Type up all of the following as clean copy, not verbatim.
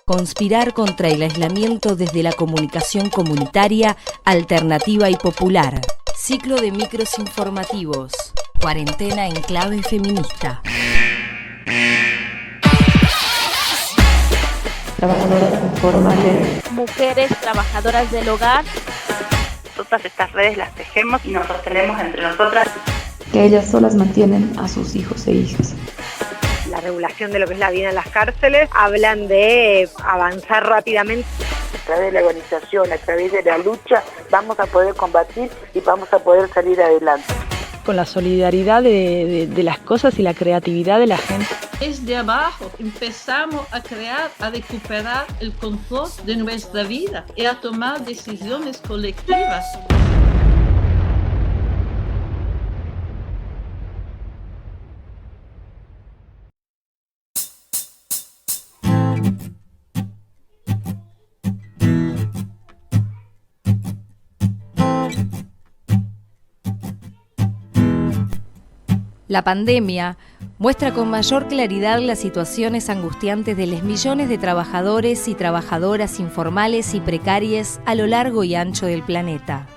Conspirar contra el aislamiento desde la comunicación comunitaria, alternativa y popular. Ciclo de micros informativos. Cuarentena en clave feminista. Trabajadoras informales. Mujeres trabajadoras del hogar. Nosotras estas redes las tejemos y nos sostenemos entre nosotras. Que ellas solas mantienen a sus hijos e hijas. La regulación de lo que es la vida en las cárceles, hablan de avanzar rápidamente. A través de la organización, a través de la lucha, vamos a poder combatir y vamos a poder salir adelante. Con la solidaridad de las cosas y la creatividad de la gente. Desde abajo empezamos a crear, a recuperar el control de nuestra vida y a tomar decisiones colectivas. La pandemia muestra con mayor claridad las situaciones angustiantes de los millones de trabajadores y trabajadoras informales y precarias a lo largo y ancho del planeta.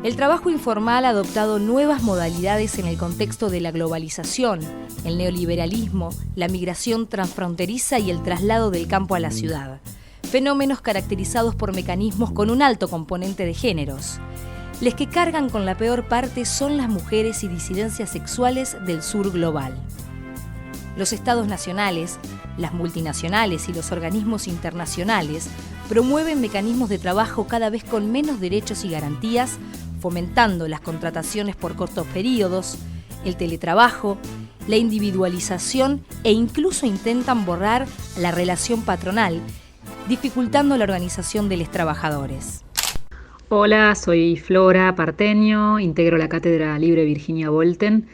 El trabajo informal ha adoptado nuevas modalidades en el contexto de la globalización, el neoliberalismo, la migración transfronteriza y el traslado del campo a la ciudad, fenómenos caracterizados por mecanismos con un alto componente de géneros. Les que cargan con la peor parte son las mujeres y disidencias sexuales del sur global. Los estados nacionales, las multinacionales y los organismos internacionales promueven mecanismos de trabajo cada vez con menos derechos y garantías, fomentando las contrataciones por cortos periodos, el teletrabajo, la individualización e incluso intentan borrar la relación patronal, dificultando la organización de los trabajadores. Hola, soy Flora Parteño, integro la Cátedra Libre Virginia Volten,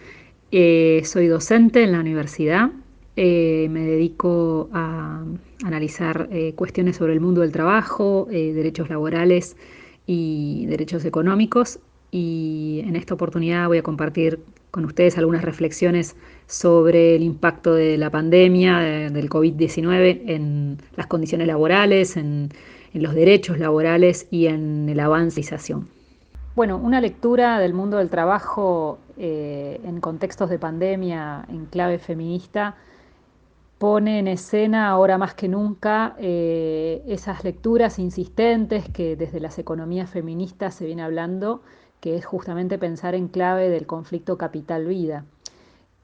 soy docente en la universidad, me dedico a analizar cuestiones sobre el mundo del trabajo, derechos laborales y derechos económicos, y en esta oportunidad voy a compartir con ustedes algunas reflexiones sobre el impacto de la pandemia, del COVID-19 en las condiciones laborales, en los derechos laborales y en el avanzación. Bueno, una lectura del mundo del trabajo en contextos de pandemia en clave feminista pone en escena ahora más que nunca esas lecturas insistentes que desde las economías feministas se viene hablando, que es justamente pensar en clave del conflicto capital-vida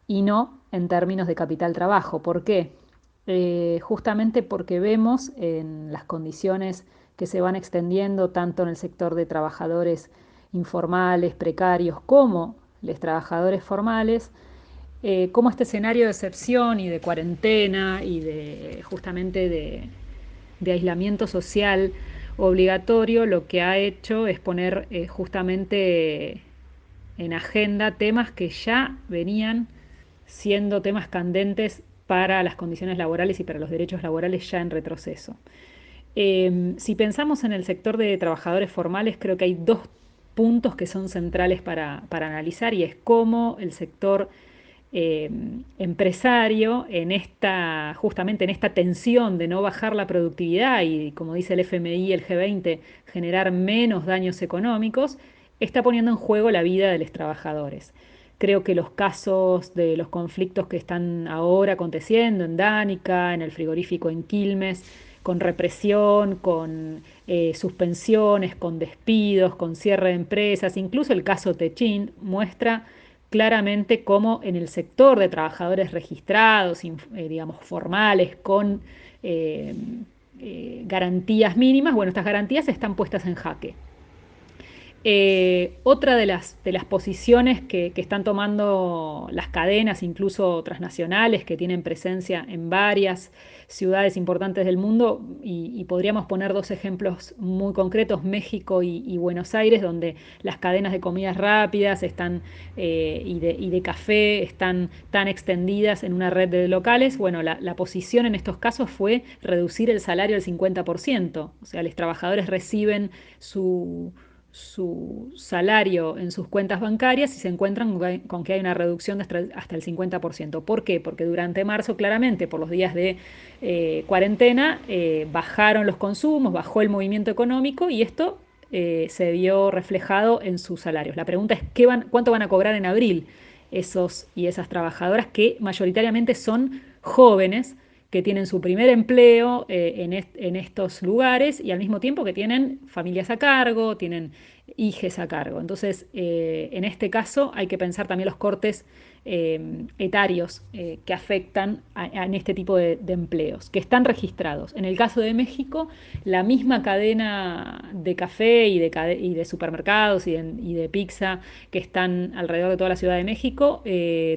y no en términos de capital-trabajo. ¿Por qué? Justamente porque vemos en las condiciones que se van extendiendo tanto en el sector de trabajadores informales, precarios, como los trabajadores formales, cómo este escenario de excepción y de cuarentena y justamente de aislamiento social obligatorio lo que ha hecho es poner justamente en agenda temas que ya venían siendo temas candentes para las condiciones laborales y para los derechos laborales ya en retroceso. Si pensamos en el sector de trabajadores formales, creo que hay dos puntos que son centrales para analizar, y es cómo el sector empresario justamente en esta tensión de no bajar la productividad y, como dice el FMI y el G20, generar menos daños económicos, está poniendo en juego la vida de los trabajadores. Creo que los casos de los conflictos que están ahora aconteciendo en Dánica, en el frigorífico en Quilmes, con represión, con suspensiones, con despidos, con cierre de empresas, incluso el caso Techint, muestra claramente cómo en el sector de trabajadores registrados, digamos formales, con garantías mínimas, bueno, estas garantías están puestas en jaque. Otra de las posiciones que están tomando las cadenas, incluso transnacionales, que tienen presencia en varias ciudades importantes del mundo, y podríamos poner dos ejemplos muy concretos, México y Buenos Aires, donde las cadenas de comidas rápidas están, y de café están tan extendidas en una red de locales. Bueno, la posición en estos casos fue reducir el salario al 50%, o sea, los trabajadores reciben su salario en sus cuentas bancarias y se encuentran con que hay una reducción de hasta el 50%. ¿Por qué? Porque durante marzo, claramente, por los días de cuarentena, bajaron los consumos, bajó el movimiento económico y esto se vio reflejado en sus salarios. La pregunta es ¿cuánto van a cobrar en abril esos y esas trabajadoras que mayoritariamente son jóvenes, que tienen su primer empleo en estos lugares y al mismo tiempo que tienen familias a cargo, tienen hijes a cargo? Entonces, en este caso hay que pensar también los cortes etarios que afectan en este tipo de empleos, que están registrados. En el caso de México, la misma cadena de café y de supermercados y de pizza que están alrededor de toda la Ciudad de México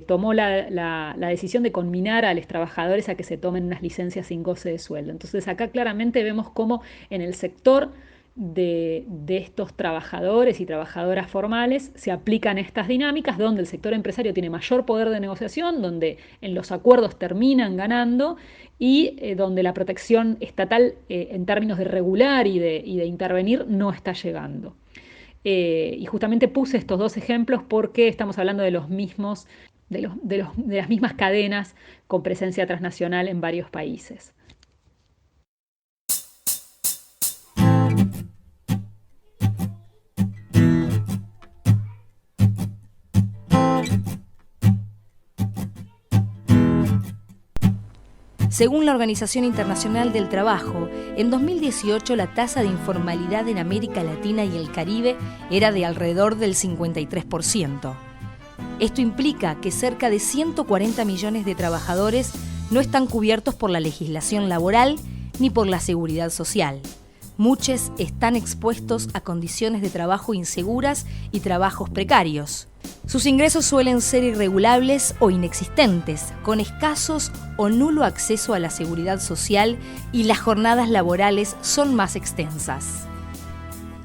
tomó la decisión de conminar a los trabajadores a que se tomen unas licencias sin goce de sueldo. Entonces acá claramente vemos cómo en el sector de estos trabajadores y trabajadoras formales se aplican estas dinámicas donde el sector empresario tiene mayor poder de negociación, donde en los acuerdos terminan ganando y donde la protección estatal en términos de regular y de intervenir no está llegando. Y justamente puse estos dos ejemplos porque estamos hablando de los mismos, de las mismas cadenas con presencia transnacional en varios países. Según la Organización Internacional del Trabajo, en 2018 la tasa de informalidad en América Latina y el Caribe era de alrededor del 53%. Esto implica que cerca de 140 millones de trabajadores no están cubiertos por la legislación laboral ni por la seguridad social. Muchos están expuestos a condiciones de trabajo inseguras y trabajos precarios. Sus ingresos suelen ser irregulables o inexistentes, con escasos o nulo acceso a la seguridad social y las jornadas laborales son más extensas.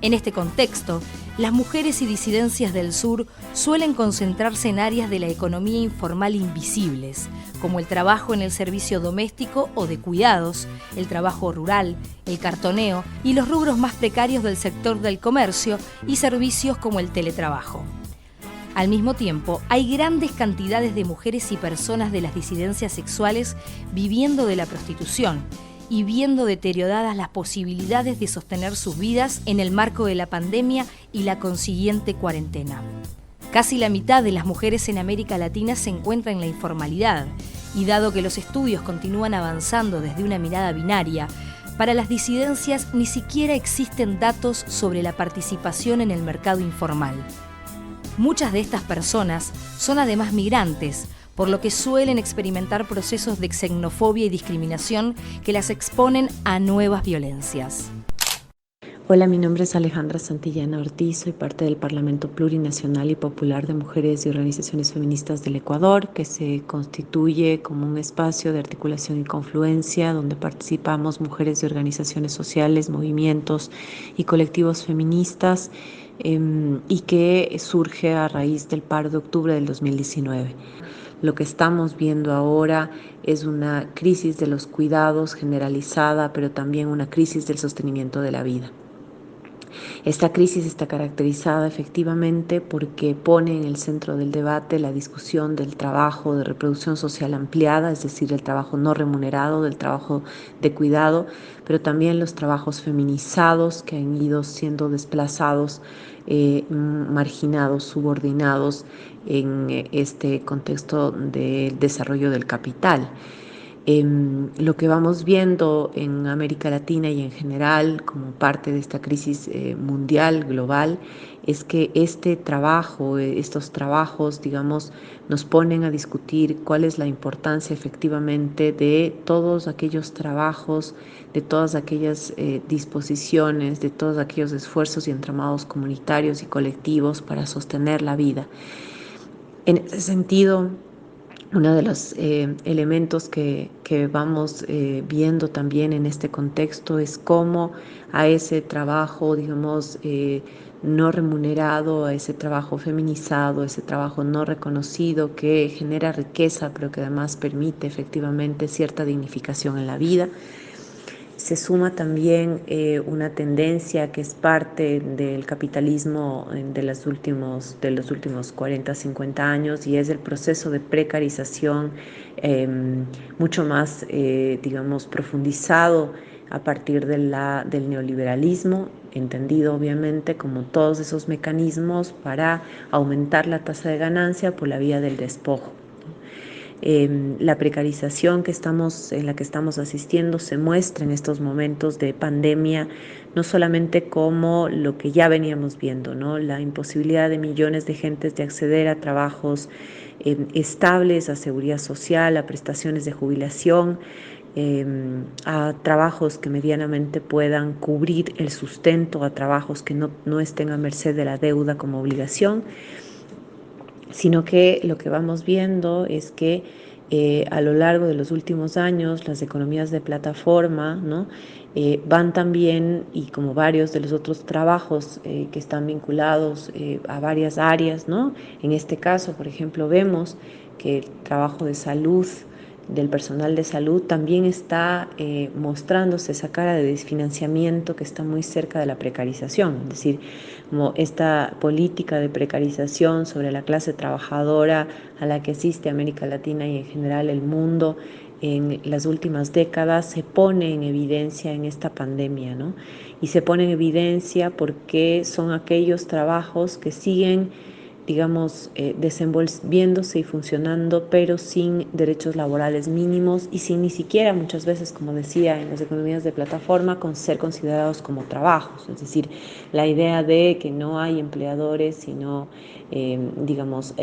En este contexto, las mujeres y disidencias del sur suelen concentrarse en áreas de la economía informal invisibles, como el trabajo en el servicio doméstico o de cuidados, el trabajo rural, el cartoneo y los rubros más precarios del sector del comercio y servicios como el teletrabajo. Al mismo tiempo, hay grandes cantidades de mujeres y personas de las disidencias sexuales viviendo de la prostitución y viendo deterioradas las posibilidades de sostener sus vidas en el marco de la pandemia y la consiguiente cuarentena. Casi la mitad de las mujeres en América Latina se encuentra en la informalidad, y dado que los estudios continúan avanzando desde una mirada binaria, para las disidencias ni siquiera existen datos sobre la participación en el mercado informal. Muchas de estas personas son además migrantes, por lo que suelen experimentar procesos de xenofobia y discriminación que las exponen a nuevas violencias. Hola, mi nombre es Alejandra Santillana Ortiz, soy parte del Parlamento Plurinacional y Popular de Mujeres y Organizaciones Feministas del Ecuador, que se constituye como un espacio de articulación y confluencia donde participamos mujeres de organizaciones sociales, movimientos y colectivos feministas, y que surge a raíz del paro de octubre del 2019. Lo que estamos viendo ahora es una crisis de los cuidados generalizada, pero también una crisis del sostenimiento de la vida. Esta crisis está caracterizada efectivamente porque pone en el centro del debate la discusión del trabajo de reproducción social ampliada, es decir, el trabajo no remunerado, del trabajo de cuidado, pero también los trabajos feminizados que han ido siendo desplazados, marginados, subordinados en este contexto del desarrollo del capital. Lo que vamos viendo en América Latina y en general como parte de esta crisis mundial, global, es que este trabajo, estos trabajos, digamos, nos ponen a discutir cuál es la importancia efectivamente de todos aquellos trabajos, de todas aquellas disposiciones, de todos aquellos esfuerzos y entramados comunitarios y colectivos para sostener la vida. En ese sentido, uno de los elementos que vamos viendo también en este contexto es cómo a ese trabajo, digamos, no remunerado, a ese trabajo feminizado, a ese trabajo no reconocido que genera riqueza, pero que además permite efectivamente cierta dignificación en la vida, Se suma también una tendencia que es parte del capitalismo de los últimos 40, 50 años, y es el proceso de precarización mucho más, digamos, profundizado a partir del neoliberalismo, entendido obviamente como todos esos mecanismos para aumentar la tasa de ganancia por la vía del despojo. La precarización en la que estamos asistiendo se muestra en estos momentos de pandemia no solamente como lo que ya veníamos viendo, ¿no? La imposibilidad de millones de gentes de acceder a trabajos estables, a seguridad social, a prestaciones de jubilación, a trabajos que medianamente puedan cubrir el sustento, a trabajos que no estén a merced de la deuda como obligación, sino que lo que vamos viendo es que a lo largo de los últimos años las economías de plataforma, ¿no? Van también, y como varios de los otros trabajos que están vinculados a varias áreas, ¿no? En este caso, por ejemplo, vemos que el trabajo de salud, del personal de salud, también está mostrándose esa cara de desfinanciamiento que está muy cerca de la precarización, es decir, como esta política de precarización sobre la clase trabajadora a la que asiste América Latina y en general el mundo en las últimas décadas se pone en evidencia en esta pandemia, ¿no? Y se pone en evidencia porque son aquellos trabajos que siguen, digamos, desenvolviéndose y funcionando, pero sin derechos laborales mínimos y sin ni siquiera, muchas veces, como decía, en las economías de plataforma, con ser considerados como trabajos. Es decir, la idea de que no hay empleadores, sino, digamos,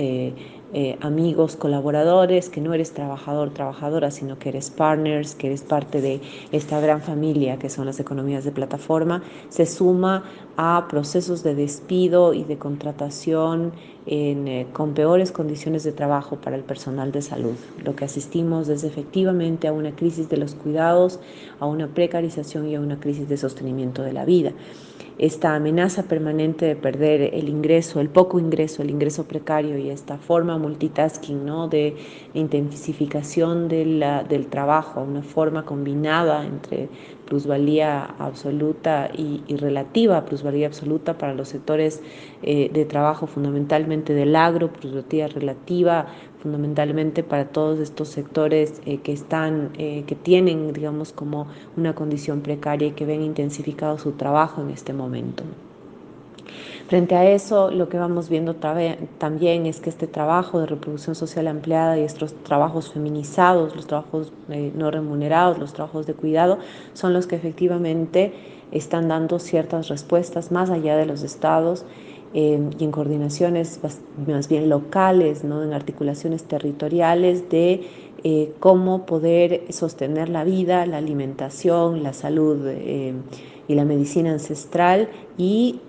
amigos, colaboradores, que no eres trabajador, trabajadora, sino que eres partners, que eres parte de esta gran familia que son las economías de plataforma, se suma a procesos de despido y de contratación con peores condiciones de trabajo para el personal de salud. Lo que asistimos es efectivamente a una crisis de los cuidados, a una precarización y a una crisis de sostenimiento de la vida. Esta amenaza permanente de perder el ingreso, el poco ingreso, el ingreso precario y esta forma multitasking, ¿no? De intensificación del trabajo, una forma combinada entre plusvalía absoluta y relativa plusvalía absoluta para los sectores de trabajo, fundamentalmente del agro, plusvalía relativa fundamentalmente para todos estos sectores que tienen, digamos, como una condición precaria y que ven intensificado su trabajo en este momento. Frente a eso, lo que vamos viendo también es que este trabajo de reproducción social ampliada y estos trabajos feminizados, los trabajos no remunerados, los trabajos de cuidado, son los que efectivamente están dando ciertas respuestas más allá de los estados y en coordinaciones más bien locales, ¿no? En articulaciones territoriales de cómo poder sostener la vida, la alimentación, la salud y la medicina ancestral y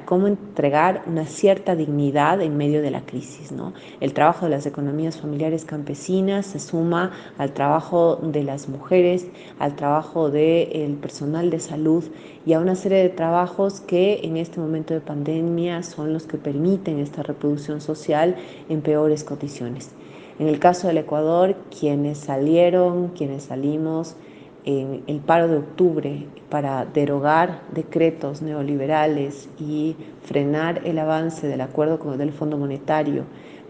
cómo entregar una cierta dignidad en medio de la crisis, ¿no? El trabajo de las economías familiares campesinas se suma al trabajo de las mujeres, al trabajo del personal de salud y a una serie de trabajos que en este momento de pandemia son los que permiten esta reproducción social en peores condiciones. En el caso del Ecuador, quienes salimos en el paro de octubre para derogar decretos neoliberales y frenar el avance del acuerdo con el Fondo Monetario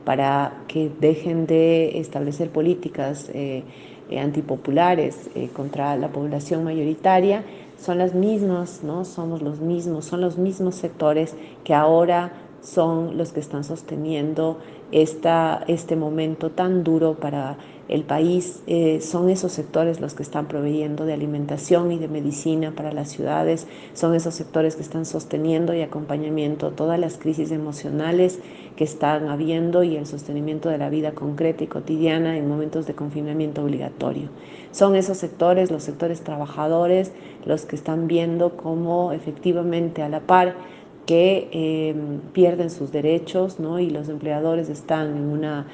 para que dejen de establecer políticas antipopulares contra la población mayoritaria, son las mismas, ¿no? Son los mismos sectores que ahora son los que están sosteniendo este momento tan duro para el país. Son esos sectores los que están proveyendo de alimentación y de medicina para las ciudades, son esos sectores que están sosteniendo y acompañamiento todas las crisis emocionales que están habiendo y el sostenimiento de la vida concreta y cotidiana en momentos de confinamiento obligatorio. Son esos sectores, los sectores trabajadores, los que están viendo cómo efectivamente a la par que pierden sus derechos, ¿no? Y los empleadores están en una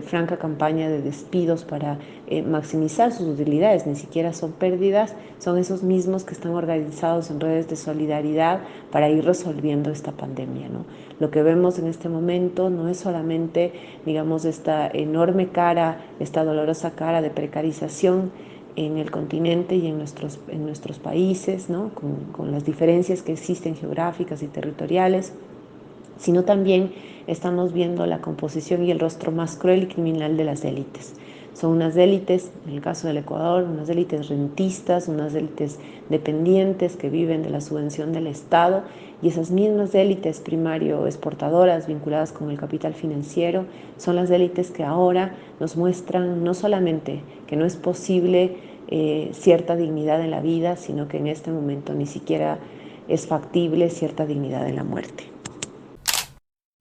franca campaña de despidos para maximizar sus utilidades, ni siquiera son pérdidas, son esos mismos que están organizados en redes de solidaridad para ir resolviendo esta pandemia, ¿no? Lo que vemos en este momento no es solamente, digamos, esta enorme cara, esta dolorosa cara de precarización en el continente y en nuestros países, ¿no? con las diferencias que existen geográficas y territoriales, sino también estamos viendo la composición y el rostro más cruel y criminal de las élites. Son unas élites, en el caso del Ecuador, unas élites rentistas, unas élites dependientes que viven de la subvención del Estado, y esas mismas élites primario exportadoras vinculadas con el capital financiero son las élites que ahora nos muestran no solamente que no es posible cierta dignidad en la vida, sino que en este momento ni siquiera es factible cierta dignidad en la muerte.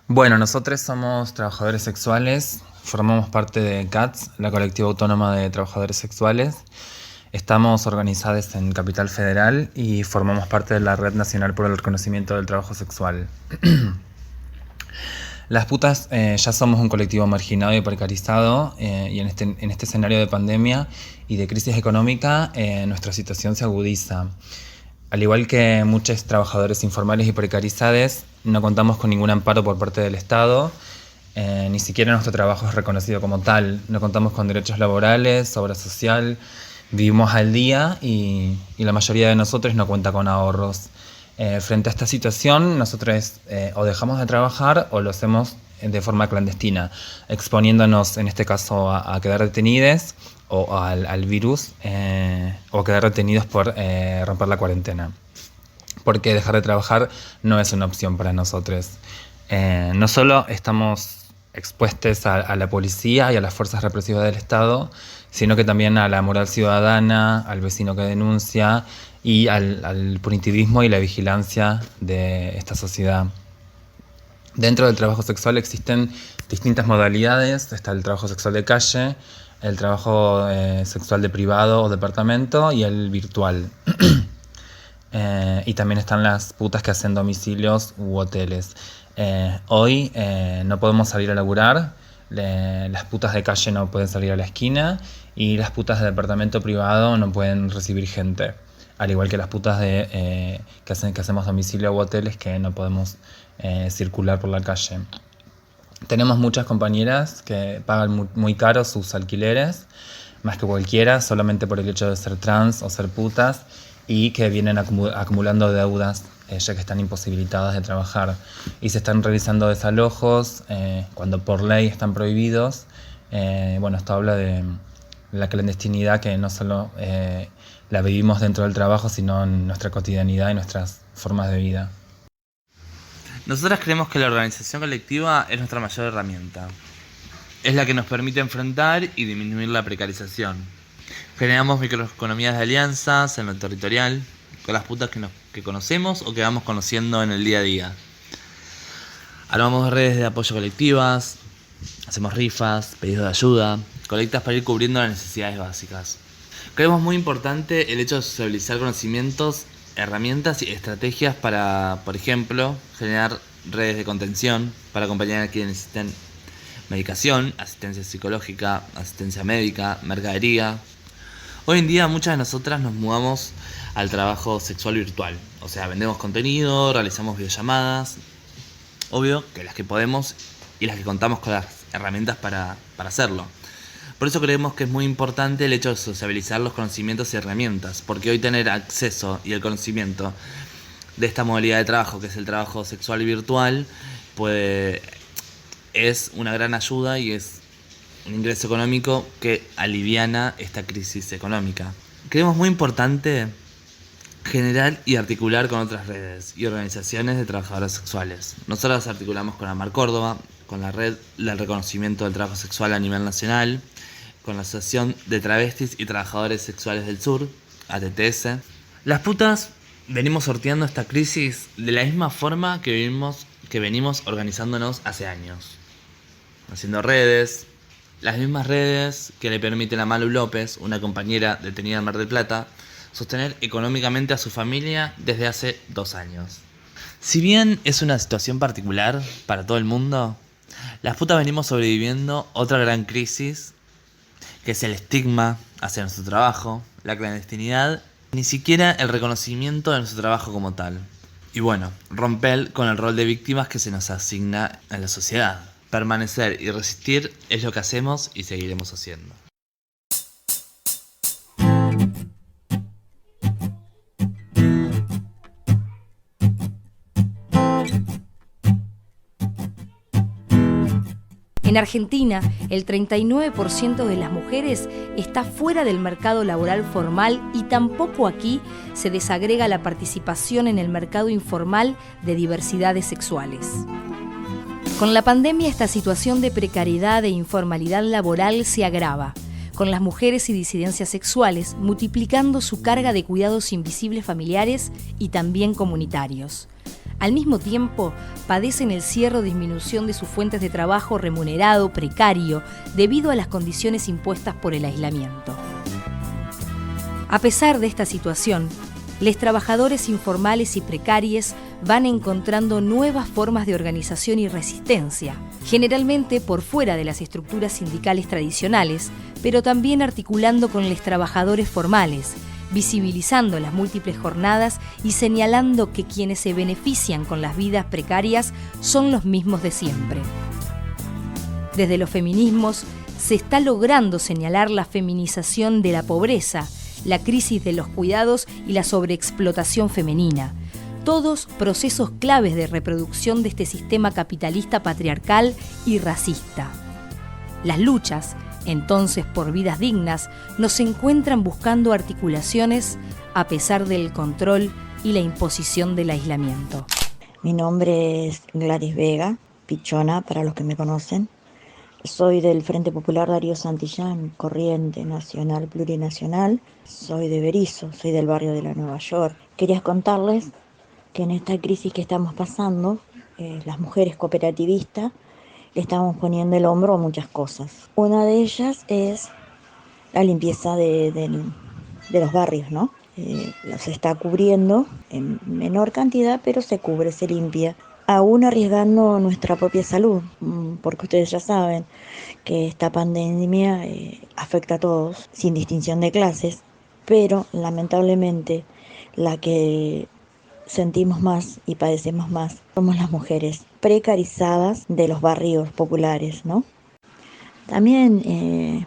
Bueno, nosotros somos trabajadores sexuales, formamos parte de CATS, la Colectiva Autónoma de Trabajadores Sexuales. Estamos organizados en Capital Federal y formamos parte de la Red Nacional por el Reconocimiento del Trabajo Sexual. Las putas ya somos un colectivo marginado y precarizado, y en este escenario de pandemia y de crisis económica nuestra situación se agudiza. Al igual que muchos trabajadores informales y precarizados, no contamos con ningún amparo por parte del Estado, ni siquiera nuestro trabajo es reconocido como tal. No contamos con derechos laborales, obra social, vivimos al día y la mayoría de nosotros no cuenta con ahorros. Frente a esta situación, nosotros o dejamos de trabajar o lo hacemos de forma clandestina, exponiéndonos en este caso a quedar detenidos o al virus, o quedar retenidos por romper la cuarentena. Porque dejar de trabajar no es una opción para nosotros. No solo estamos expuestos a la policía y a las fuerzas represivas del Estado, sino que también a la moral ciudadana, al vecino que denuncia y al punitivismo y la vigilancia de esta sociedad. Dentro del trabajo sexual existen distintas modalidades. Está el trabajo sexual de calle, el trabajo sexual de privado o departamento y el virtual. Y también están las putas que hacen domicilios u hoteles. Hoy no podemos salir a laburar, las putas de calle no pueden salir a la esquina y las putas de departamento privado no pueden recibir gente. Al igual que las putas que hacemos domicilio u hoteles que no podemos circular por la calle. Tenemos muchas compañeras que pagan muy caro sus alquileres, más que cualquiera, solamente por el hecho de ser trans o ser putas, y que vienen acumulando deudas ya que están imposibilitadas de trabajar. Y se están realizando desalojos cuando por ley están prohibidos. Bueno, esto habla de la clandestinidad que no solo la vivimos dentro del trabajo, sino en nuestra cotidianidad y nuestras formas de vida. Nosotras creemos que la organización colectiva es nuestra mayor herramienta. Es la que nos permite enfrentar y disminuir la precarización. Generamos microeconomías de alianzas en lo territorial, con las putas que conocemos o que vamos conociendo en el día a día. Armamos redes de apoyo colectivas, hacemos rifas, pedidos de ayuda, colectas para ir cubriendo las necesidades básicas. Creemos muy importante el hecho de sociabilizar conocimientos, herramientas y estrategias para, por ejemplo, generar redes de contención para acompañar a quienes necesiten medicación, asistencia psicológica, asistencia médica, mercadería. Hoy en día muchas de nosotras nos mudamos al trabajo sexual virtual, o sea, vendemos contenido, realizamos videollamadas, obvio que las que podemos y las que contamos con las herramientas para hacerlo. Por eso creemos que es muy importante el hecho de sociabilizar los conocimientos y herramientas, porque hoy tener acceso y el conocimiento de esta modalidad de trabajo, que es el trabajo sexual y virtual, es una gran ayuda y es un ingreso económico que aliviana esta crisis económica. Creemos muy importante generar y articular con otras redes y organizaciones de trabajadoras sexuales. Nosotros articulamos con AMAR Córdoba, con la Red del Reconocimiento del Trabajo Sexual a nivel nacional, con la Asociación de Travestis y Trabajadores Sexuales del Sur, ATTS. Las putas venimos sorteando esta crisis de la misma forma que venimos organizándonos hace años. Haciendo redes, las mismas redes que le permiten a Malu López, una compañera detenida en Mar del Plata, sostener económicamente a su familia desde hace 2 años. Si bien es una situación particular para todo el mundo, las putas venimos sobreviviendo otra gran crisis, que es el estigma hacia nuestro trabajo, la clandestinidad, ni siquiera el reconocimiento de nuestro trabajo como tal. Y bueno, romper con el rol de víctimas que se nos asigna en la sociedad. Permanecer y resistir es lo que hacemos y seguiremos haciendo. En Argentina, el 39% de las mujeres está fuera del mercado laboral formal y tampoco aquí se desagrega la participación en el mercado informal de diversidades sexuales. Con la pandemia, esta situación de precariedad e informalidad laboral se agrava, con las mujeres y disidencias sexuales multiplicando su carga de cuidados invisibles familiares y también comunitarios. Al mismo tiempo, padecen el cierre o disminución de sus fuentes de trabajo remunerado, precario, debido a las condiciones impuestas por el aislamiento. A pesar de esta situación, los trabajadores informales y precarios van encontrando nuevas formas de organización y resistencia, generalmente por fuera de las estructuras sindicales tradicionales, pero también articulando con los trabajadores formales, visibilizando las múltiples jornadas y señalando que quienes se benefician con las vidas precarias son los mismos de siempre. Desde los feminismos se está logrando señalar la feminización de la pobreza, la crisis de los cuidados y la sobreexplotación femenina. Todos procesos claves de reproducción de este sistema capitalista patriarcal y racista. Las luchas, entonces, por vidas dignas, nos encuentran buscando articulaciones a pesar del control y la imposición del aislamiento. Mi nombre es Gladys Vega, Pichona, para los que me conocen. Soy del Frente Popular Darío Santillán, Corriente Nacional Plurinacional. Soy de Berisso, soy del barrio de la Nueva York. Quería contarles que en esta crisis que estamos pasando, las mujeres cooperativistas le estamos poniendo el hombro a muchas cosas. Una de ellas es la limpieza de los barrios, ¿no? Se está cubriendo en menor cantidad, pero se cubre, se limpia, aún arriesgando nuestra propia salud, porque ustedes ya saben que esta pandemia afecta a todos, sin distinción de clases, pero lamentablemente la que sentimos más y padecemos más somos las mujeres precarizadas de los barrios populares, ¿no? También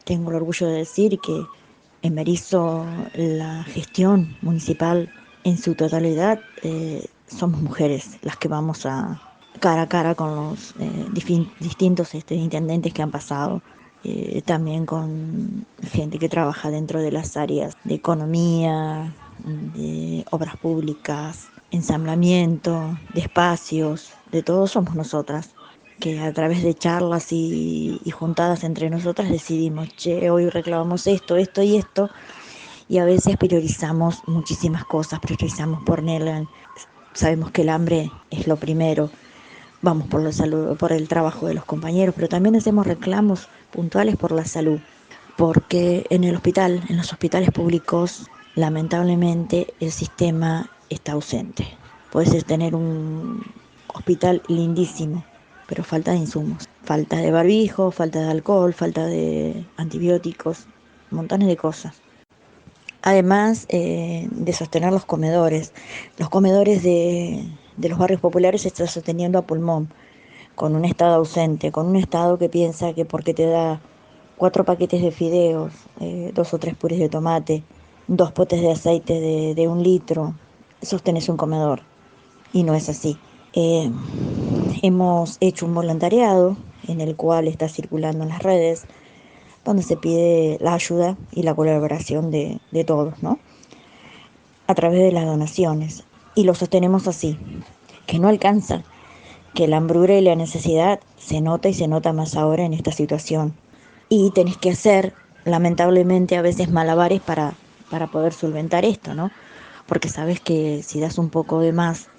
tengo el orgullo de decir que en Berisso la gestión municipal en su totalidad somos mujeres las que vamos cara a cara con los distintos intendentes que han pasado, también con gente que trabaja dentro de las áreas de economía, de obras públicas, ensamblamiento, de espacios, de todos somos nosotras, que a través de charlas y juntadas entre nosotras decidimos, hoy reclamamos esto y esto, y a veces priorizamos muchísimas cosas, priorizamos ponerle, sabemos que el hambre es lo primero, vamos por la salud, por el trabajo de los compañeros, pero también hacemos reclamos puntuales por la salud, porque en los hospitales públicos, lamentablemente el sistema está ausente. Puedes tener un hospital lindísimo, pero falta de insumos, falta de barbijo, falta de alcohol, falta de antibióticos, montones de cosas. Además de sostener los comedores de los barrios populares se está sosteniendo a pulmón, con un Estado ausente, con un Estado que piensa que porque te da 4 paquetes de fideos, 2 o 3 purés de tomate, 2 potes de aceite de 1 litro, sostenés un comedor, y no es así. Hemos hecho un voluntariado en el cual está circulando en las redes, donde se pide la ayuda y la colaboración de todos, ¿no? A través de las donaciones. Y lo sostenemos así, que no alcanza, que la hambruna y la necesidad se nota y se nota más ahora en esta situación. Y tenés que hacer, lamentablemente, a veces malabares para poder solventar esto, ¿no? Porque sabes que si das un poco de más,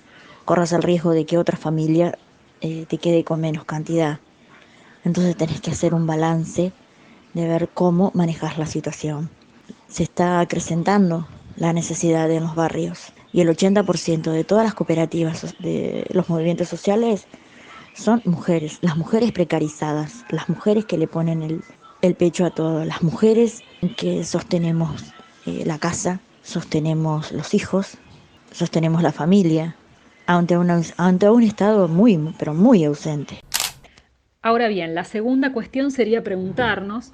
corres el riesgo de que otra familia te quede con menos cantidad. Entonces tenés que hacer un balance de ver cómo manejas la situación. Se está acrecentando la necesidad en los barrios y el 80% de todas las cooperativas de los movimientos sociales son mujeres, las mujeres precarizadas, las mujeres que le ponen el pecho a todo, las mujeres que sostenemos la casa, sostenemos los hijos, sostenemos la familia ante un Estado muy, pero muy ausente. Ahora bien, la segunda cuestión sería preguntarnos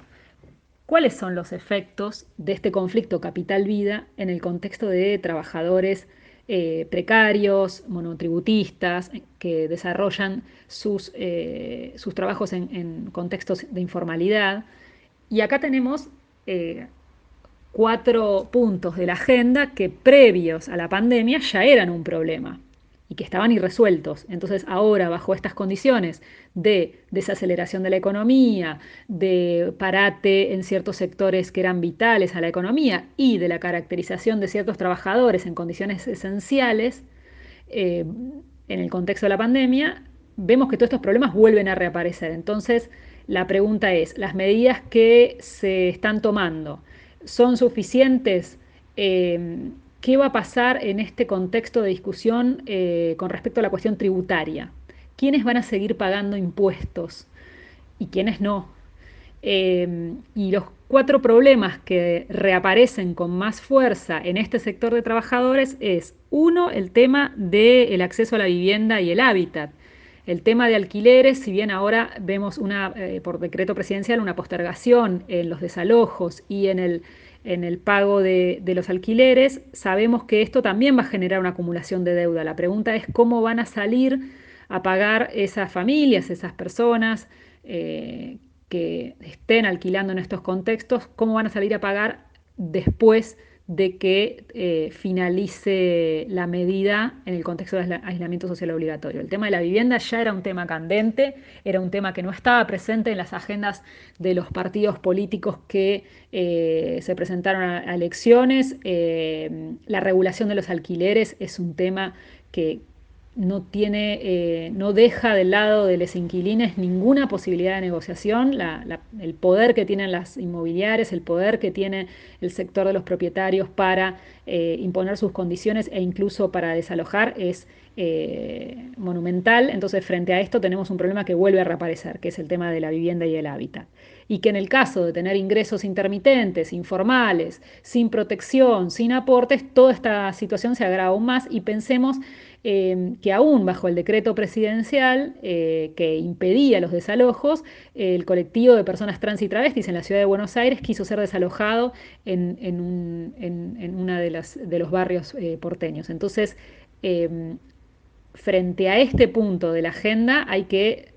cuáles son los efectos de este conflicto capital-vida en el contexto de trabajadores precarios, monotributistas, que desarrollan sus trabajos en contextos de informalidad. Y acá tenemos 4 puntos de la agenda que previos a la pandemia ya eran un problema y que estaban irresueltos. Entonces ahora, bajo estas condiciones de desaceleración de la economía, de parate en ciertos sectores que eran vitales a la economía y de la caracterización de ciertos trabajadores en condiciones esenciales, en el contexto de la pandemia, vemos que todos estos problemas vuelven a reaparecer. Entonces, la pregunta es, ¿las medidas que se están tomando son suficientes? ¿Qué va a pasar en este contexto de discusión con respecto a la cuestión tributaria? ¿Quiénes van a seguir pagando impuestos y quiénes no? Y los 4 problemas que reaparecen con más fuerza en este sector de trabajadores es, uno, el tema del acceso a la vivienda y el hábitat. El tema de alquileres, si bien ahora vemos por decreto presidencial una postergación en los desalojos y en el pago de los alquileres, sabemos que esto también va a generar una acumulación de deuda. La pregunta es cómo van a salir a pagar esas familias, esas personas que estén alquilando en estos contextos, cómo van a salir a pagar después de que finalice la medida en el contexto de aislamiento social obligatorio. El tema de la vivienda ya era un tema candente, era un tema que no estaba presente en las agendas de los partidos políticos que se presentaron a elecciones. La regulación de los alquileres es un tema que no deja del lado de los inquilines ninguna posibilidad de negociación. El poder que tienen las inmobiliarias, el poder que tiene el sector de los propietarios para imponer sus condiciones e incluso para desalojar es monumental. Entonces, frente a esto tenemos un problema que vuelve a reaparecer, que es el tema de la vivienda y el hábitat. Y que en el caso de tener ingresos intermitentes, informales, sin protección, sin aportes, toda esta situación se agrava aún más. Y pensemos que aún bajo el decreto presidencial que impedía los desalojos, el colectivo de personas trans y travestis en la ciudad de Buenos Aires quiso ser desalojado en uno de los barrios porteños. Entonces, frente a este punto de la agenda hay que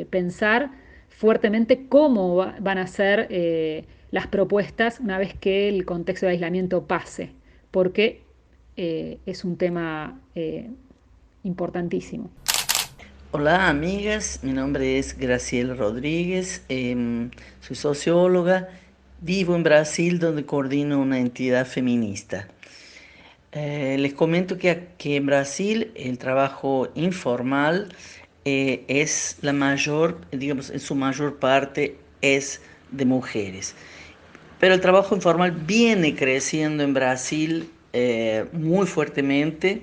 pensar fuertemente cómo van a ser las propuestas una vez que el contexto de aislamiento pase, porque es un tema importantísimo. Hola amigas, mi nombre es Graciela Rodríguez, soy socióloga, vivo en Brasil donde coordino una entidad feminista. Les comento que en Brasil el trabajo informal es la mayor, digamos, en su mayor parte es de mujeres. Pero el trabajo informal viene creciendo en Brasil muy fuertemente.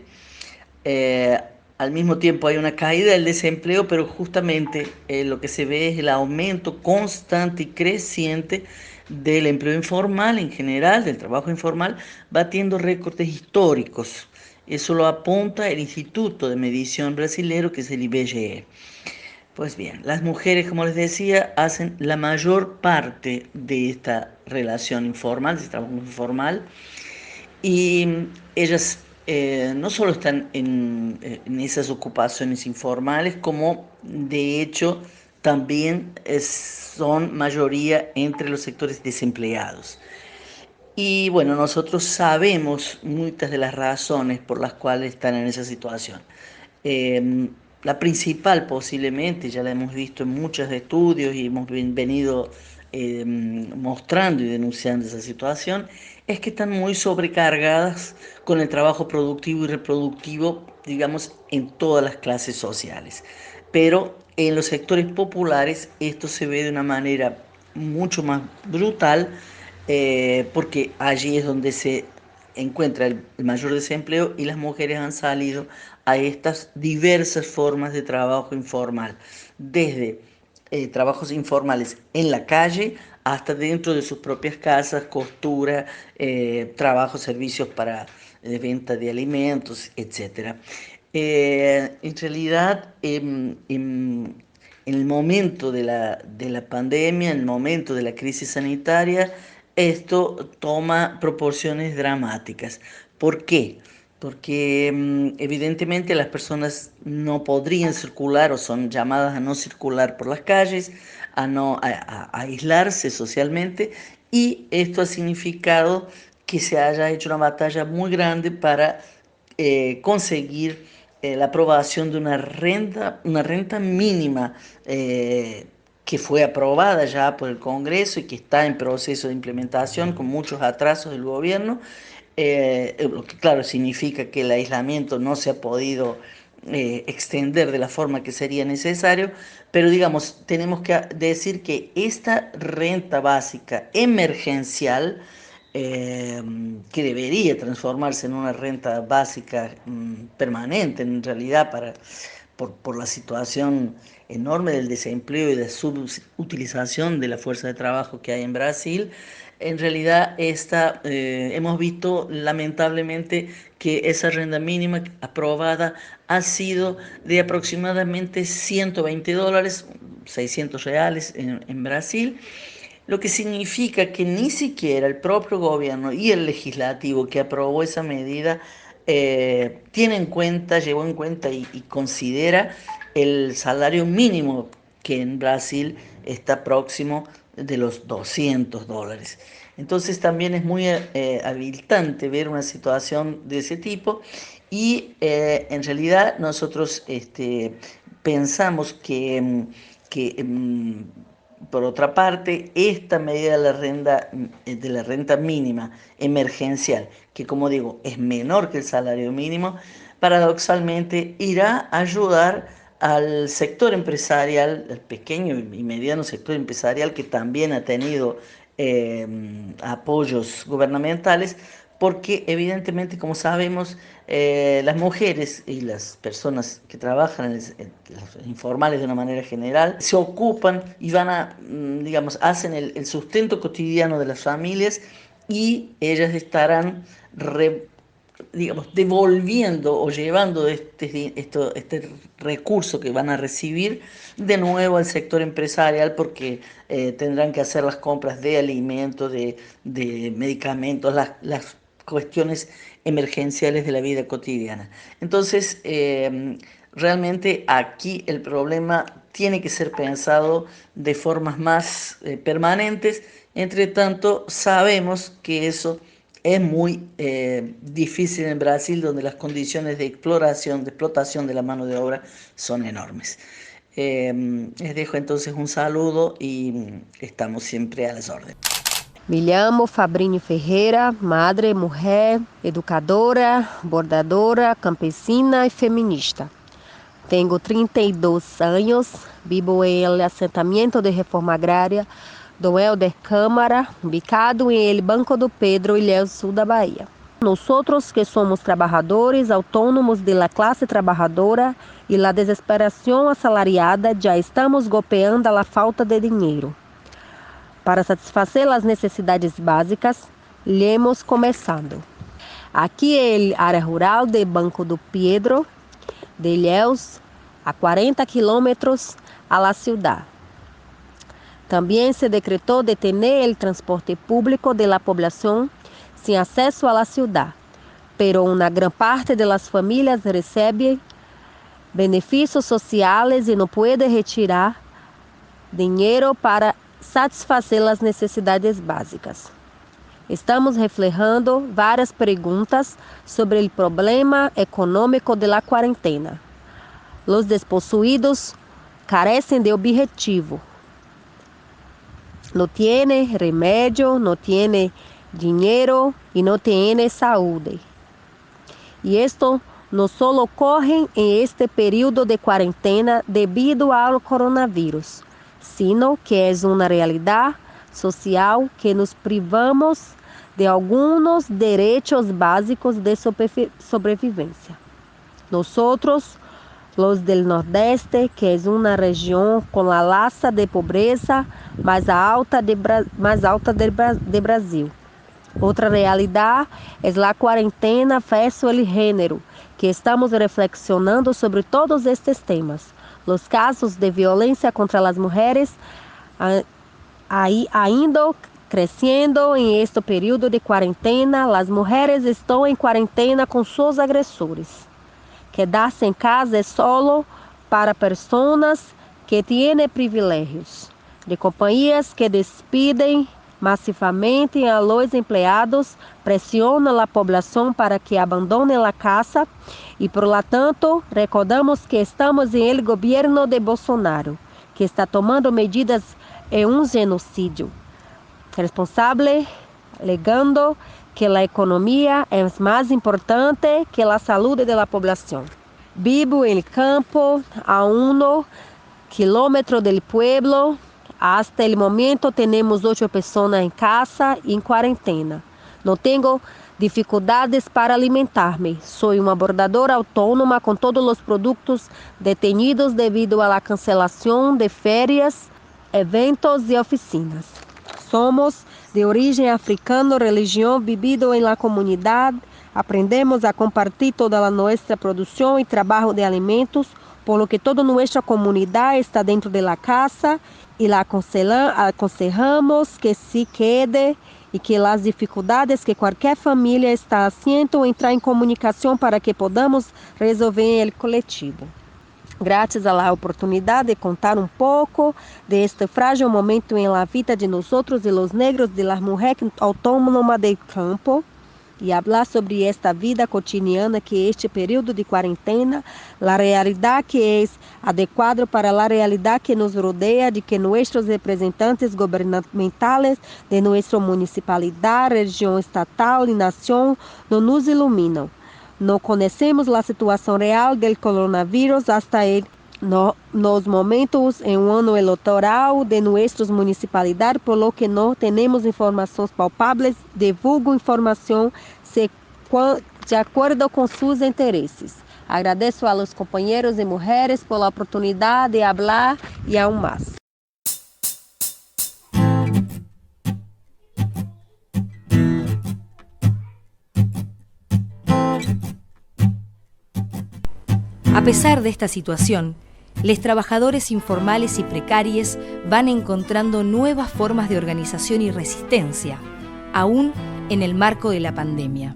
Al mismo tiempo hay una caída del desempleo, pero justamente lo que se ve es el aumento constante y creciente del empleo informal en general, del trabajo informal, batiendo récords históricos. Eso lo apunta el Instituto de Medición Brasilero, que es el IBGE. Pues bien, las mujeres, como les decía, hacen la mayor parte de esta relación informal, de este trabajo informal, y ellas no solo están en esas ocupaciones informales, como de hecho también son mayoría entre los sectores desempleados. Y bueno, nosotros sabemos muchas de las razones por las cuales están en esa situación. La principal posiblemente, ya la hemos visto en muchos estudios y hemos venido mostrando y denunciando esa situación, es que están muy sobrecargadas con el trabajo productivo y reproductivo, digamos, en todas las clases sociales. Pero en los sectores populares esto se ve de una manera mucho más brutal, porque allí es donde se encuentra el mayor desempleo y las mujeres han salido a estas diversas formas de trabajo informal, desde trabajos informales en la calle hasta dentro de sus propias casas, costura, trabajo, servicios para venta de alimentos, etc. En realidad, en el momento de la pandemia, en el momento de la crisis sanitaria, esto toma proporciones dramáticas. ¿Por qué? porque evidentemente las personas no podrían circular o son llamadas a no circular por las calles, a aislarse socialmente, y esto ha significado que se haya hecho una batalla muy grande para conseguir la aprobación de una renta mínima que fue aprobada ya por el Congreso y que está en proceso de implementación con muchos atrasos del gobierno, lo que claro significa que el aislamiento no se ha podido extender de la forma que sería necesario, pero digamos, tenemos que decir que esta renta básica emergencial, que debería transformarse en una renta básica permanente en realidad por la situación enorme del desempleo y de subutilización de la fuerza de trabajo que hay en Brasil, en realidad hemos visto lamentablemente que esa renta mínima aprobada ha sido de aproximadamente $120, 600 reales en Brasil, lo que significa que ni siquiera el propio gobierno y el legislativo que aprobó esa medida llevó en cuenta y considera el salario mínimo, que en Brasil está próximo de los $200. Entonces también es muy habilitante ver una situación de ese tipo, y en realidad nosotros pensamos que por otra parte, esta medida de la renta mínima emergencial, que como digo es menor que el salario mínimo, paradoxalmente irá a ayudar al sector empresarial, al pequeño y mediano sector empresarial, que también ha tenido apoyos gubernamentales, porque evidentemente, como sabemos, las mujeres y las personas que trabajan los informales de una manera general se ocupan y hacen el sustento cotidiano de las familias, y ellas estarán devolviendo o llevando este recurso que van a recibir de nuevo al sector empresarial, porque tendrán que hacer las compras de alimentos, de medicamentos, las cuestiones emergenciales de la vida cotidiana. Entonces, realmente aquí el problema tiene que ser pensado de formas más permanentes. Entre tanto, sabemos que eso es muy difícil en Brasil, donde las condiciones de explotación de la mano de obra son enormes. Les dejo entonces un saludo y estamos siempre a las órdenes. Me llamo Fabrinho Ferreira, madre, mujer, educadora, bordadora, campesina y feminista. Tengo 32 años, vivo en el asentamiento de reforma agraria do Helder Câmara, ubicado en el Banco do Pedro, Ilhéus Sul da Bahia. Nosotros que somos trabajadores autónomos de la clase trabajadora y la desesperación asalariada, ya estamos golpeando a la falta de dinheiro. Para satisfazer as necessidades básicas, iremos começando. Aqui é a área rural de Banco do Pedro, de Ilhéus, a 40 quilômetros a la ciudad. Também se decretou detener o transporte público de la población sin acesso a la ciudad, pero una gran parte de las familias recebe benefícios sociales e não pode retirar dinheiro para satisfazer as necessidades básicas. Estamos reflejando várias perguntas sobre o problema econômico de la quarentena. Os despossuídos carecem de objetivo. Não têm remédio, não têm dinheiro e não têm saúde. E isto não só ocorre em este período de quarentena devido ao coronavírus, sino que é uma realidade social que nos privamos de alguns direitos básicos de sobrevivência. Nosotros, los del Nordeste, que é uma região com a tasa de pobreza mais alta de Brasil. Outra realidade é a quarentena versus o gênero, que estamos reflexionando sobre todos estes temas. Os casos de violência contra as mulheres ainda crescendo em este período de quarentena. As mulheres estão em quarentena com seus agressores. Quedar-se em casa é solo para pessoas que têm privilégios, de companhias que despedem massivamente a los empregados, pressionam a população para que abandone a casa e, por lo tanto, recordamos que estamos em el governo de Bolsonaro, que está tomando medidas em um genocídio. Responsável, alegando que a economia é mais importante que a saúde da população. Vivo em campo, a 1 quilômetro do pueblo. Hasta el momento temos 8 pessoas em casa e em quarentena. Não tenho dificuldades para alimentar-me. Sou uma bordadora autônoma com todos os produtos detenidos devido à cancelação de férias, eventos e oficinas. Somos de origem africana, religião, vivido em la comunidade. Aprendemos a compartilhar toda a nossa produção e trabalho de alimentos, por lo que toda nossa comunidade está dentro de la casa e la aconsejamos que se quede e que as dificuldades que qualquer família está haciendo entrar em comunicação para que podamos resolver el coletivo. Graças à oportunidade de contar um pouco de este frágil momento em la vida de nós e los negros, de las mujeres autônomas del campo, e falar sobre esta vida cotidiana que este período de quarentena, a realidade que é adequada para a realidade que nos rodeia, de que nossos representantes governamentais de nossa municipalidade, região estatal e nação não nos iluminam. Não conhecemos a situação real do coronavírus hasta nos momentos em um ano eleitoral de nossas municipalidades, por lo que não temos informações palpáveis. Divulgo informação de acordo com seus interesses. Agradeço a los companheiros e mulheres pela oportunidade de falar e aún mais. A pesar de esta situación, los trabajadores informales y precarios van encontrando nuevas formas de organización y resistencia, aún en el marco de la pandemia.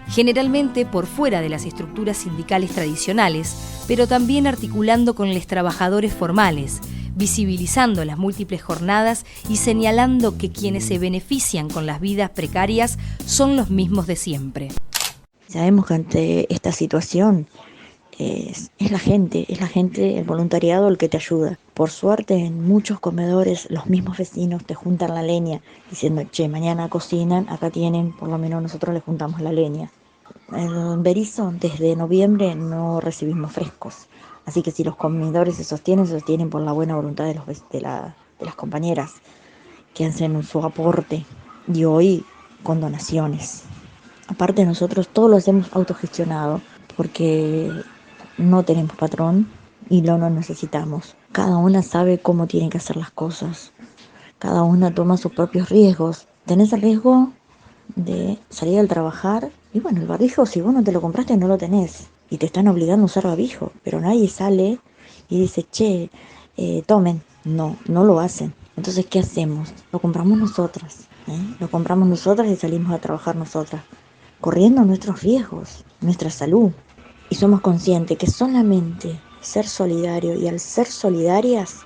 Generalmente por fuera de las estructuras sindicales tradicionales, pero también articulando con los trabajadores formales, visibilizando las múltiples jornadas y señalando que quienes se benefician con las vidas precarias son los mismos de siempre. Sabemos que ante esta situación es la gente, el voluntariado el que te ayuda. Por suerte, en muchos comedores los mismos vecinos te juntan la leña, diciendo, che, mañana cocinan, acá tienen, por lo menos nosotros les juntamos la leña. En Berizo, desde noviembre no recibimos frescos, así que si los comedores se sostienen por la buena voluntad de las compañeras que hacen su aporte, y hoy con donaciones. Aparte nosotros todo lo hacemos autogestionado, porque no tenemos patrón y no nos necesitamos. Cada una sabe cómo tiene que hacer las cosas. Cada una toma sus propios riesgos. Tenés el riesgo de salir al trabajar y bueno, el barbijo si vos no te lo compraste no lo tenés y te están obligando a usar barbijo, pero nadie sale y dice, che, tomen. No lo hacen. Entonces, ¿qué hacemos? Lo compramos nosotras. Lo compramos nosotras y salimos a trabajar nosotras, corriendo nuestros riesgos, nuestra salud. Y somos conscientes que solamente ser solidario y al ser solidarias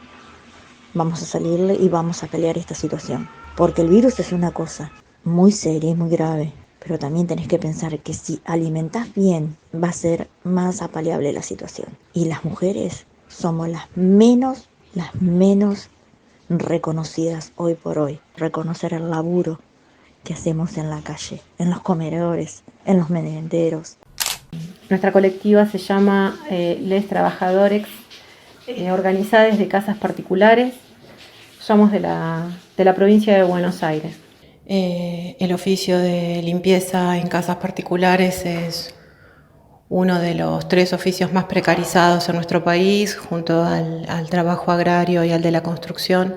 vamos a salir y vamos a pelear esta situación. Porque el virus es una cosa muy seria y muy grave, pero también tenés que pensar que si alimentás bien va a ser más apaleable la situación. Y las mujeres somos las menos reconocidas hoy por hoy. Reconocer el laburo que hacemos en la calle, en los comedores, en los merenderos. Nuestra colectiva se llama Les Trabajadores, organizada desde casas particulares. Somos de la provincia de Buenos Aires. El oficio de limpieza en casas particulares es uno de los 3 oficios más precarizados en nuestro país, junto al trabajo agrario y al de la construcción,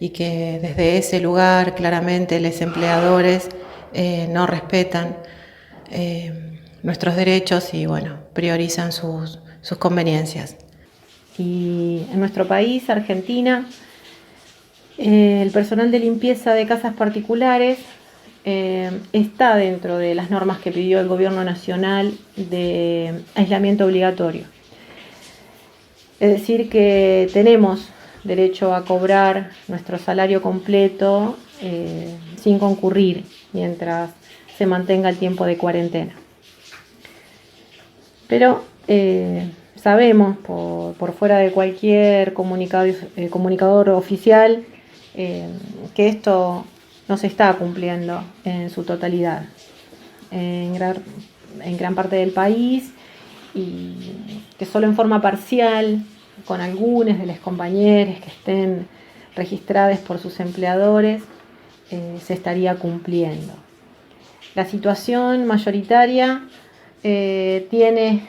y que desde ese lugar claramente los empleadores no respetan nuestros derechos y priorizan sus conveniencias. Y en nuestro país, Argentina, El personal de limpieza de casas particulares está dentro de las normas que pidió el Gobierno Nacional de aislamiento obligatorio. Es decir, que tenemos derecho a cobrar nuestro salario completo sin concurrir mientras se mantenga el tiempo de cuarentena. Pero sabemos por fuera de cualquier comunicador oficial que esto no se está cumpliendo en su totalidad en gran parte del país, y que solo en forma parcial, con algunos de los compañeros que estén registrados por sus empleadores, se estaría cumpliendo. La situación mayoritaria tiene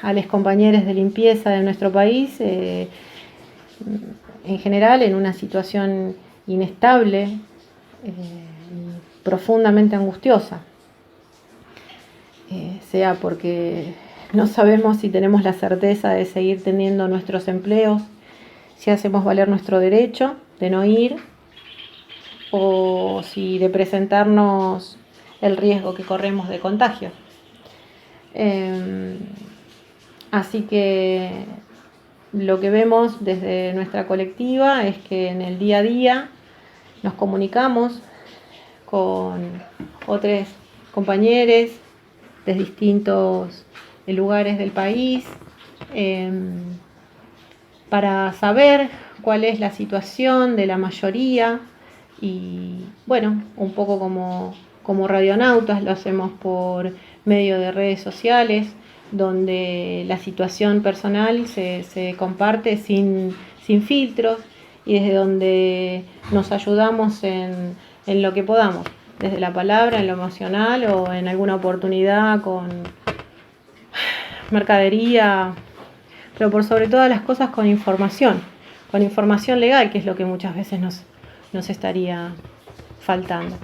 a los compañeros de limpieza de nuestro país en general en una situación inestable y profundamente angustiosa, sea porque no sabemos si tenemos la certeza de seguir teniendo nuestros empleos, si hacemos valer nuestro derecho de no ir, o si de presentarnos el riesgo que corremos de contagio. Así que lo que vemos desde nuestra colectiva es que en el día a día nos comunicamos con otros compañeros de distintos lugares del país para saber cuál es la situación de la mayoría, y bueno, un poco como radionautas lo hacemos por medio de redes sociales, donde la situación personal se comparte sin filtros, y desde donde nos ayudamos en lo que podamos, desde la palabra, en lo emocional o en alguna oportunidad con mercadería, pero por sobre todas las cosas con información legal, que es lo que muchas veces nos estaría faltando.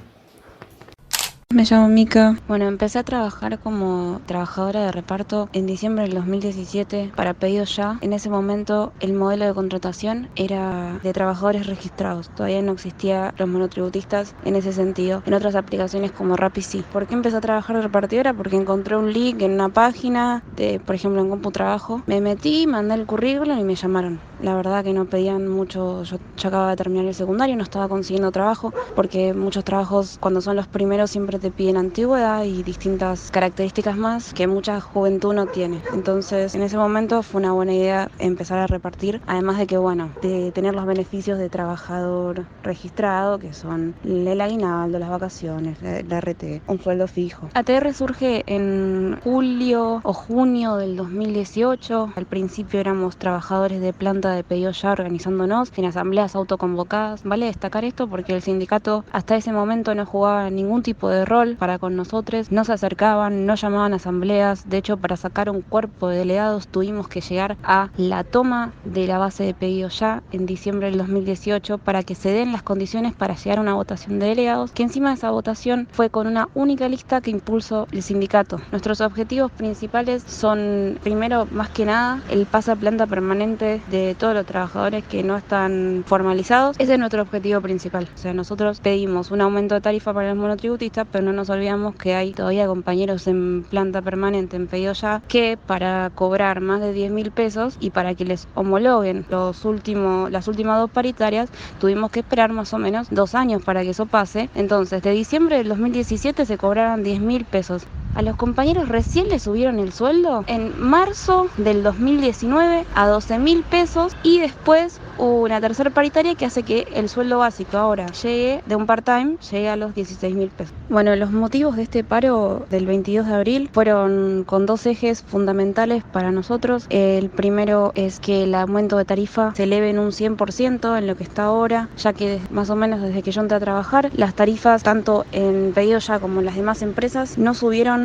Me llamo Mica. Bueno, empecé a trabajar como trabajadora de reparto en diciembre del 2017 para Pedido Ya. En ese momento el modelo de contratación era de trabajadores registrados. Todavía no existían los monotributistas en ese sentido. En otras aplicaciones como Rappi sí. ¿Por qué empecé a trabajar de repartidora? Porque encontré un link en una página, por ejemplo en CompuTrabajo. Me metí, mandé el currículum y me llamaron. La verdad que no pedían mucho. Yo ya acababa de terminar el secundario, no estaba consiguiendo trabajo, porque muchos trabajos cuando son los primeros siempre te piden antigüedad y distintas características más que mucha juventud no tiene. Entonces en ese momento fue una buena idea empezar a repartir, además de que de tener los beneficios de trabajador registrado, que son el aguinaldo, las vacaciones, la RT, un sueldo fijo. ATR surge en julio o junio del 2018. Al principio éramos trabajadores de planta de Pedido Ya organizándonos en asambleas autoconvocadas. Vale destacar esto porque el sindicato hasta ese momento no jugaba ningún tipo de rol para con nosotros, no se acercaban, no llamaban a asambleas. De hecho, para sacar un cuerpo de delegados tuvimos que llegar a la toma de la base de Pedido Ya en diciembre del 2018 para que se den las condiciones para llegar a una votación de delegados, que encima de esa votación fue con una única lista que impulsó el sindicato. Nuestros objetivos principales son, primero, más que nada, el pase a planta permanente de todos los trabajadores que no están formalizados. Ese es nuestro objetivo principal. O sea, nosotros pedimos un aumento de tarifa para los monotributistas, pero no nos olvidamos que hay todavía compañeros en planta permanente en Pedido Ya que para cobrar más de 10.000 pesos y para que les homologuen las últimas 2 paritarias tuvimos que esperar más o menos 2 años para que eso pase. Entonces de diciembre del 2017 se cobraron 10.000 pesos. A los compañeros recién les subieron el sueldo en marzo del 2019 a 12.000 pesos, y después hubo una tercera paritaria que hace que el sueldo básico ahora llegue de un part-time, llegue a los 16.000 pesos. Bueno, los motivos de este paro del 22 de abril fueron con 2 ejes fundamentales para nosotros. El primero es que el aumento de tarifa se eleve en un 100% en lo que está ahora, ya que más o menos desde que yo entré a trabajar, las tarifas tanto en Pedido Ya como en las demás empresas no subieron.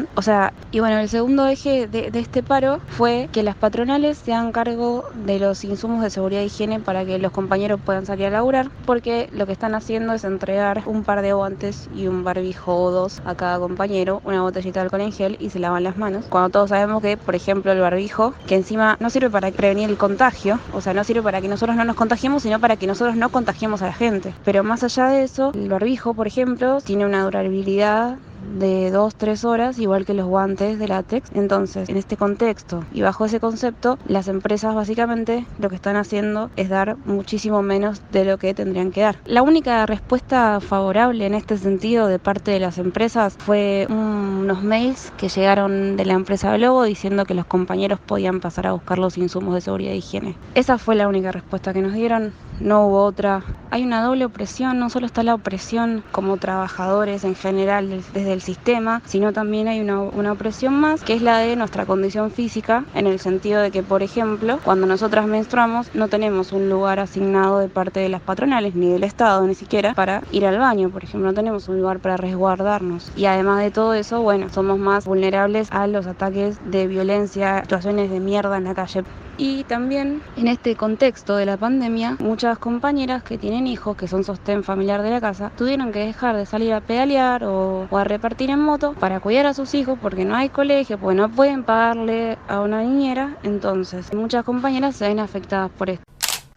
Y bueno, el segundo eje de este paro fue que las patronales se hagan cargo de los insumos de seguridad e higiene para para que los compañeros puedan salir a laburar, porque lo que están haciendo es entregar un par de guantes y un barbijo o dos a cada compañero, una botellita de alcohol en gel y se lavan las manos. Cuando todos sabemos que, por ejemplo, el barbijo, que encima no sirve para prevenir el contagio, o sea, no sirve para que nosotros no nos contagiemos, sino para que nosotros no contagiemos a la gente. Pero más allá de eso, el barbijo, por ejemplo, tiene una durabilidad de 2-3 horas, igual que los guantes de látex. Entonces, en este contexto y bajo ese concepto, las empresas básicamente lo que están haciendo es dar muchísimo menos de lo que tendrían que dar. La única respuesta favorable en este sentido de parte de las empresas fue unos mails que llegaron de la empresa Globo diciendo que los compañeros podían pasar a buscar los insumos de seguridad e higiene. Esa fue la única respuesta que nos dieron, no hubo otra. Hay una doble opresión, no solo está la opresión como trabajadores en general desde el sistema, sino también hay una opresión más, que es la de nuestra condición física, en el sentido de que, por ejemplo, cuando nosotras menstruamos no tenemos un lugar asignado de parte de las patronales, ni del Estado ni siquiera, para ir al baño, por ejemplo, no tenemos un lugar para resguardarnos. Y además de todo eso, bueno, somos más vulnerables a los ataques de violencia, situaciones de mierda en la calle. Y también en este contexto de la pandemia, muchas compañeras que tienen hijos, que son sostén familiar de la casa, tuvieron que dejar de salir a pedalear o a repartir en moto para cuidar a sus hijos porque no hay colegio, porque no pueden pagarle a una niñera. Entonces, muchas compañeras se ven afectadas por esto.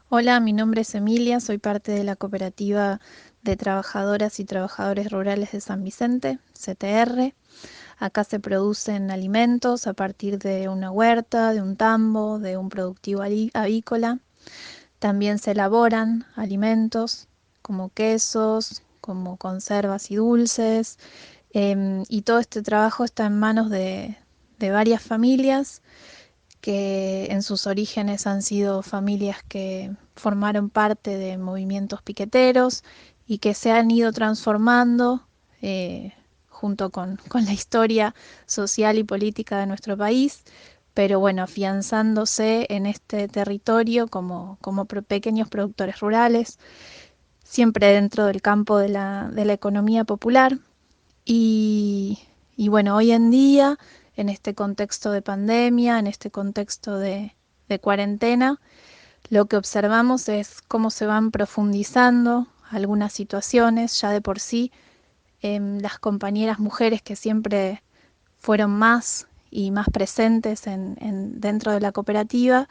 Hola, mi nombre es Emilia, soy parte de la cooperativa de trabajadoras y trabajadores rurales de San Vicente, CTR. Acá se producen alimentos a partir de una huerta, de un tambo, de un productivo avícola. También se elaboran alimentos como quesos, como conservas y dulces. Y todo este trabajo está en manos de varias familias que en sus orígenes han sido familias que formaron parte de movimientos piqueteros y que se han ido transformando junto con la historia social y política de nuestro país, pero bueno, afianzándose en este territorio como pequeños productores rurales, siempre dentro del campo de la economía popular. Y bueno, hoy en día, en este contexto de pandemia, en este contexto de cuarentena, lo que observamos es cómo se van profundizando algunas situaciones ya de por sí. Las compañeras mujeres que siempre fueron más y más presentes dentro de la cooperativa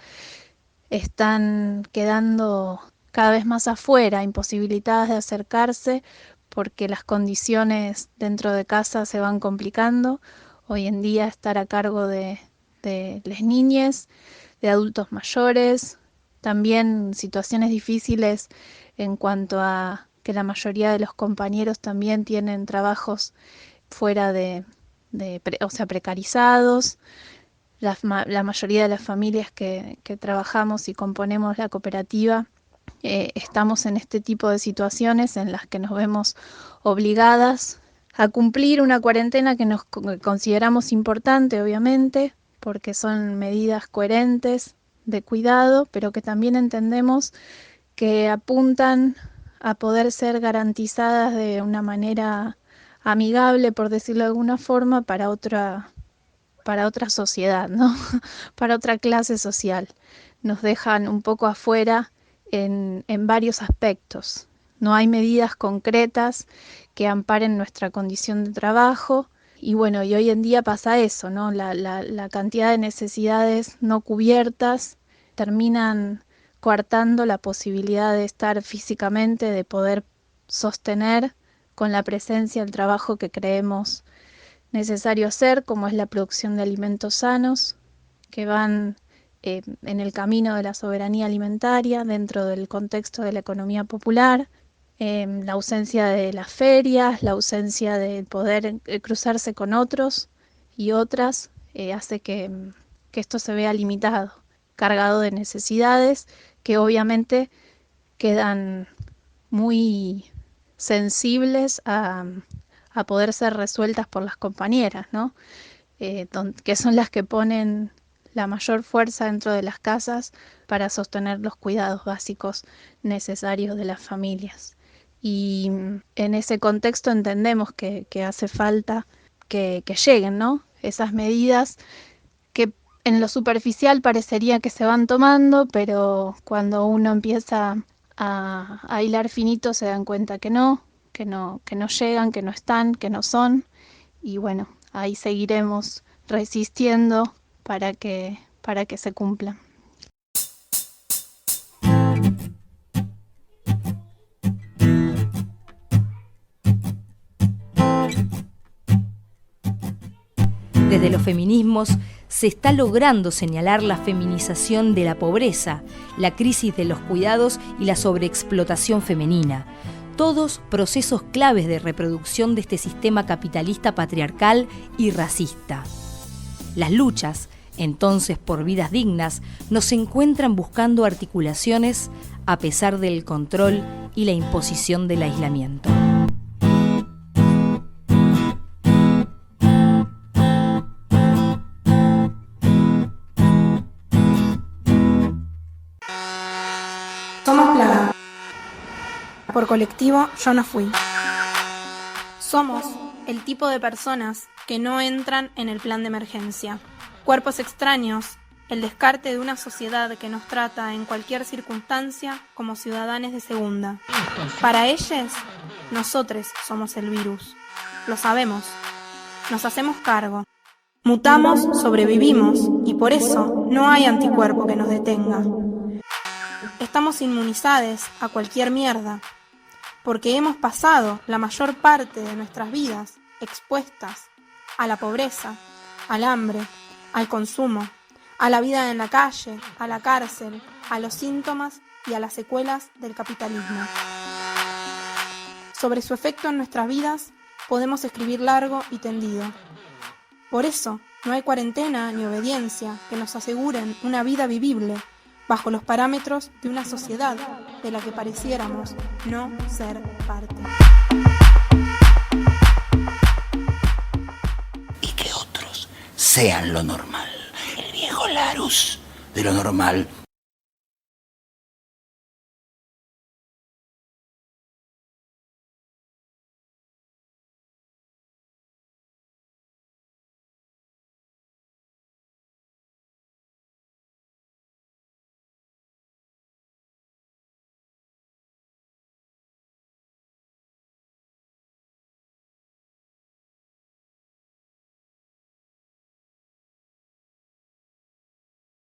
están quedando cada vez más afuera, imposibilitadas de acercarse porque las condiciones dentro de casa se van complicando. Hoy en día estar a cargo de las niñas, de adultos mayores, también situaciones difíciles en cuanto a que la mayoría de los compañeros también tienen trabajos fuera o sea, precarizados. La mayoría de las familias que trabajamos y componemos la cooperativa estamos en este tipo de situaciones en las que nos vemos obligadas a cumplir una cuarentena que consideramos importante, obviamente, porque son medidas coherentes de cuidado, pero que también entendemos que apuntan a poder ser garantizadas de una manera amigable, por decirlo de alguna forma, para otra sociedad, ¿no? Para otra clase social. Nos dejan un poco afuera en varios aspectos. No hay medidas concretas que amparen nuestra condición de trabajo. Y bueno, y hoy en día pasa eso, ¿no? La cantidad de necesidades no cubiertas terminan coartando la posibilidad de estar físicamente, de poder sostener con la presencia el trabajo que creemos necesario hacer, como es la producción de alimentos sanos, que van en el camino de la soberanía alimentaria, dentro del contexto de la economía popular, la ausencia de las ferias, la ausencia de poder cruzarse con otros y otras, hace que esto se vea limitado, cargado de necesidades que obviamente quedan muy sensibles a poder ser resueltas por las compañeras, ¿no? Que son las que ponen la mayor fuerza dentro de las casas para sostener los cuidados básicos necesarios de las familias. Y en ese contexto entendemos que hace falta que lleguen, ¿no? Esas medidas que En lo superficial parecería que se van tomando, pero cuando uno empieza a hilar finito se dan cuenta que no llegan, que no están, que no son. Y bueno, ahí seguiremos resistiendo para que se cumpla. Desde los feminismos se está logrando señalar la feminización de la pobreza, la crisis de los cuidados y la sobreexplotación femenina. Todos procesos claves de reproducción de este sistema capitalista patriarcal y racista. Las luchas, entonces, por vidas dignas, nos encuentran buscando articulaciones a pesar del control y la imposición del aislamiento. Somos Plaga. Por colectivo, yo no fui. Somos el tipo de personas que no entran en el plan de emergencia. Cuerpos extraños, el descarte de una sociedad que nos trata en cualquier circunstancia como ciudadanos de segunda. Para ellos, nosotros somos el virus. Lo sabemos. Nos hacemos cargo. Mutamos, sobrevivimos y por eso no hay anticuerpo que nos detenga. Estamos inmunizados a cualquier mierda, porque hemos pasado la mayor parte de nuestras vidas expuestas a la pobreza, al hambre, al consumo, a la vida en la calle, a la cárcel, a los síntomas y a las secuelas del capitalismo. Sobre su efecto en nuestras vidas podemos escribir largo y tendido. Por eso no hay cuarentena ni obediencia que nos aseguren una vida vivible bajo los parámetros de una sociedad de la que pareciéramos no ser parte. Y que otros sean lo normal. El viejo Larus de lo normal